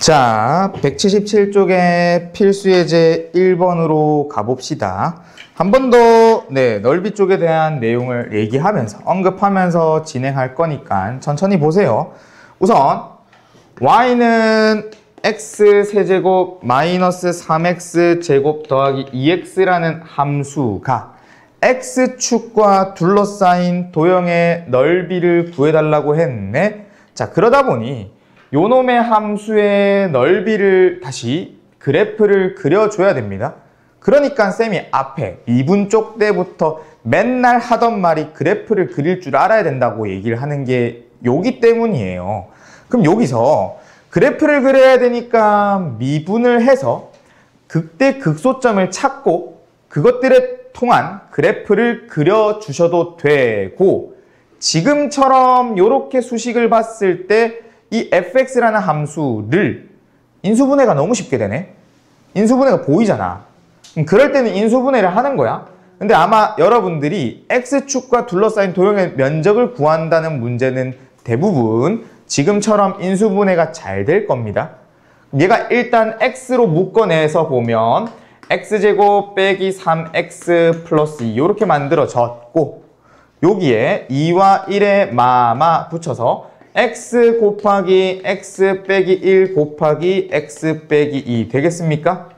자, 177쪽의 필수예제 1번으로 가봅시다. 한 번 더 넓이 쪽에 대한 내용을 얘기하면서 언급하면서 진행할 거니까 천천히 보세요. 우선 y는 x 세제곱 마이너스 3x 제곱 더하기 2x라는 함수가 x축과 둘러싸인 도형의 넓이를 구해달라고 했네. 자, 그러다 보니 요놈의 함수의 넓이를 다시 그래프를 그려줘야 됩니다. 그러니까 쌤이 앞에 미분 쪽 때부터 맨날 하던 말이 그래프를 그릴 줄 알아야 된다고 얘기를 하는 게 요기 때문이에요. 그럼 여기서 그래프를 그려야 되니까 미분을 해서 극대 극소점을 찾고 그것들에 통한 그래프를 그려주셔도 되고, 지금처럼 이렇게 수식을 봤을 때 이 fx라는 함수를 인수분해가 너무 쉽게 되네. 인수분해가 보이잖아. 그럴 때는 인수분해를 하는 거야. 근데 아마 여러분들이 x축과 둘러싸인 도형의 면적을 구한다는 문제는 대부분 지금처럼 인수분해가 잘 될 겁니다. 얘가 일단 x로 묶어내서 보면 x제곱 빼기 3x 플러스 2 이렇게 만들어졌고, 여기에 2와 1에 마마 붙여서 x 곱하기 x 빼기 1 곱하기 x 빼기 2 되겠습니까?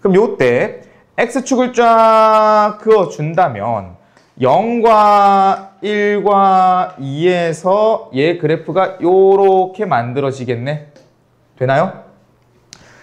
그럼 요때 x축을 쫙 그어준다면 0과 1과 2에서 얘 그래프가 요렇게 만들어지겠네. 되나요?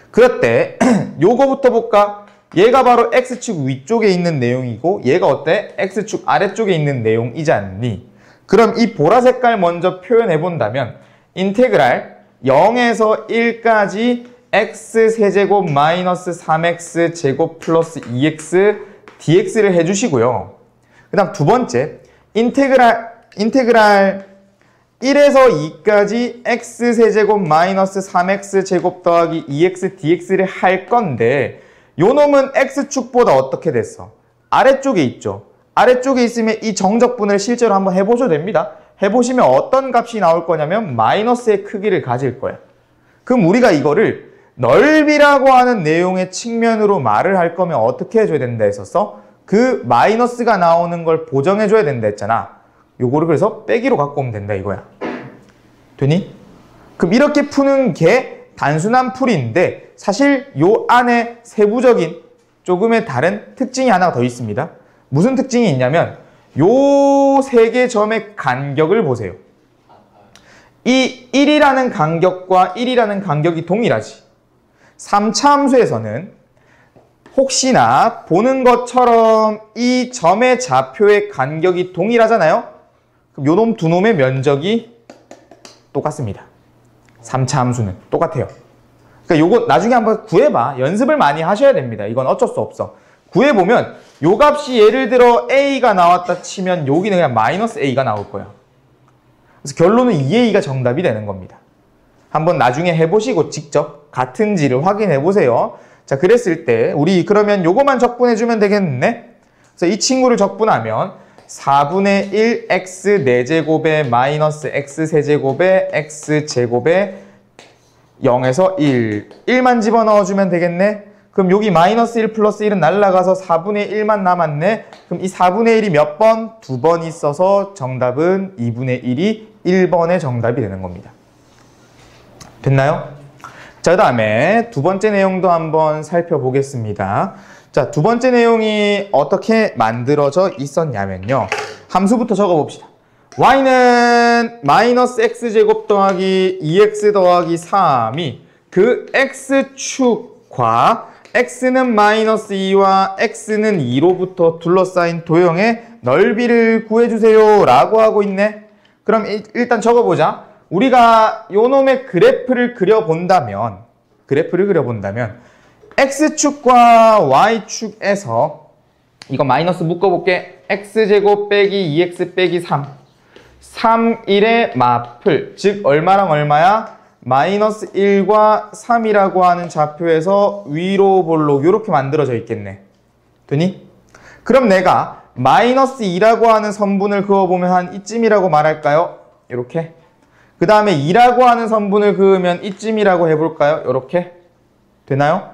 그럴 때 요거부터 볼까? 얘가 바로 x축 위쪽에 있는 내용이고 얘가 어때? x축 아래쪽에 있는 내용이지 않니? 그럼 이 보라 색깔 먼저 표현해 본다면 인테그랄 0에서 1까지 x 세제곱 마이너스 3x 제곱 플러스 2x dx를 해주시고요. 그 다음 두 번째 인테그랄 1에서 2까지 x 세제곱 마이너스 3x 제곱 더하기 2x dx를 할 건데 요 놈은 x축보다 어떻게 됐어? 아래쪽에 있죠. 아래쪽에 있으면 이 정적분을 실제로 한번 해보셔도 됩니다. 해보시면 어떤 값이 나올 거냐면 마이너스의 크기를 가질 거야. 그럼 우리가 이거를 넓이라고 하는 내용의 측면으로 말을 할 거면 어떻게 해줘야 된다 했었어? 그 마이너스가 나오는 걸 보정해줘야 된다 했잖아. 요거를 그래서 빼기로 갖고 오면 된다 이거야. 되니? 그럼 이렇게 푸는 게 단순한 풀이인데 사실 요 안에 세부적인 조금의 다른 특징이 하나가 더 있습니다. 무슨 특징이 있냐면 요 세 개 점의 간격을 보세요. 이 1이라는 간격과 1이라는 간격이 동일하지. 3차 함수에서는 혹시나 보는 것처럼 이 점의 좌표의 간격이 동일하잖아요. 그럼 요 놈 두 놈의 면적이 똑같습니다. 3차 함수는 똑같아요. 그러니까 요거 나중에 한번 구해봐. 연습을 많이 하셔야 됩니다. 이건 어쩔 수 없어. 구해보면 요 값이 예를 들어 a가 나왔다 치면 여기는 그냥 마이너스 a가 나올 거야. 그래서 결론은 2a가 정답이 되는 겁니다. 한번 나중에 해보시고 직접 같은지를 확인해 보세요. 자, 그랬을 때 우리 그러면 요거만 적분해주면 되겠네. 그래서 이 친구를 적분하면 4분의 1 x 4제곱에 마이너스 x 세제곱에 x 제곱에 0에서 1 1만 집어넣어주면 되겠네. 그럼 여기 마이너스 1 플러스 1은 날라가서 4분의 1만 남았네. 그럼 이 4분의 1이 몇 번? 2번 있어서 정답은 2분의 1이 1번의 정답이 되는 겁니다. 됐나요? 자, 그 다음에 두 번째 내용도 한번 살펴보겠습니다. 자, 두 번째 내용이 어떻게 만들어져 있었냐면요. 함수부터 적어봅시다. y는 마이너스 x제곱 더하기 2x 더하기 3이 그 x축과 x는 마이너스 2와 x는 2로부터 둘러싸인 도형의 넓이를 구해주세요 라고 하고 있네. 그럼 일단 적어보자. 우리가 요 놈의 그래프를 그려본다면 x축과 y축에서 이거 마이너스 묶어볼게. x제곱 빼기 2x 빼기 3 1의 마플, 즉 얼마랑 얼마야? 마이너스 1과 3이라고 하는 좌표에서 위로 볼록 이렇게 만들어져 있겠네. 되니? 그럼 내가 마이너스 2라고 하는 선분을 그어보면 한 이쯤이라고 말할까요? 이렇게. 그 다음에 2라고 하는 선분을 그으면 이쯤이라고 해볼까요? 이렇게 되나요?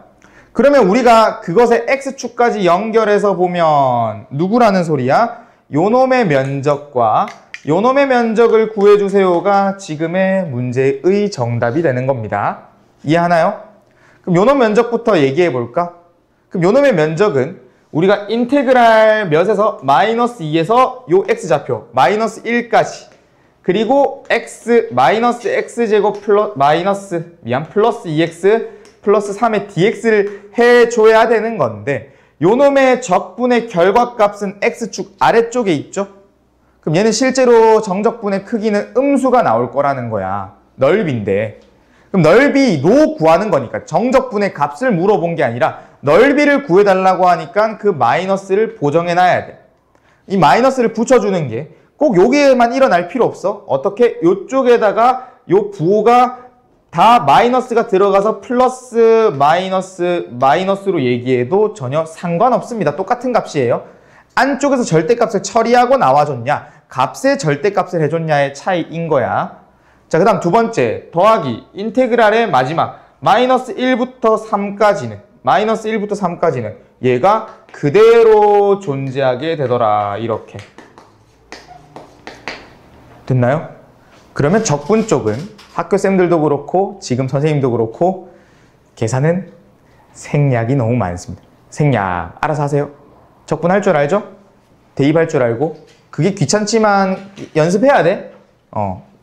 그러면 우리가 그것의 x축까지 연결해서 보면 누구라는 소리야? 요놈의 면적과 요놈의 면적을 구해주세요가 지금의 문제의 정답이 되는 겁니다. 이해하나요? 그럼 요놈 면적부터 얘기해 볼까? 그럼 요놈의 면적은 우리가 인테그랄 몇에서 마이너스 2에서 요 x좌표 마이너스 1까지 그리고 x 마이너스 x제곱 플러스 2x 플러스 3의 dx를 해줘야 되는 건데 요놈의 적분의 결과값은 x축 아래쪽에 있죠? 그럼 얘는 실제로 정적분의 크기는 음수가 나올 거라는 거야. 넓이인데. 그럼 넓이로 구하는 거니까 정적분의 값을 물어본 게 아니라 넓이를 구해달라고 하니까 그 마이너스를 보정해놔야 돼. 이 마이너스를 붙여주는 게 꼭 여기에만 일어날 필요 없어. 어떻게? 요쪽에다가 요 부호가 다 마이너스가 들어가서 플러스 마이너스로 얘기해도 전혀 상관없습니다. 똑같은 값이에요. 안쪽에서 절대값을 처리하고 나와줬냐 값의 절대값을 해줬냐의 차이인 거야. 자, 그 다음 두 번째 더하기 인테그랄의 마지막 마이너스 1부터 3까지는 얘가 그대로 존재하게 되더라. 이렇게 됐나요? 그러면 적분 쪽은 학교쌤들도 그렇고 지금 선생님도 그렇고 계산은 생략이 너무 많습니다. 생략 알아서 하세요. 적분할 줄 알죠? 대입할 줄 알고 그게 귀찮지만 연습해야 돼.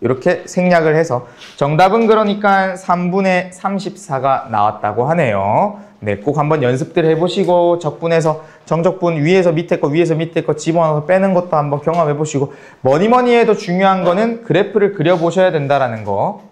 이렇게 생략을 해서 정답은 그러니까 3분의 34가 나왔다고 하네요. 네, 꼭 한번 연습들 해보시고 적분해서 정적분 위에서 밑에 거 집어넣어서 빼는 것도 한번 경험해보시고 뭐니 해도 중요한 거는 그래프를 그려보셔야 된다는 거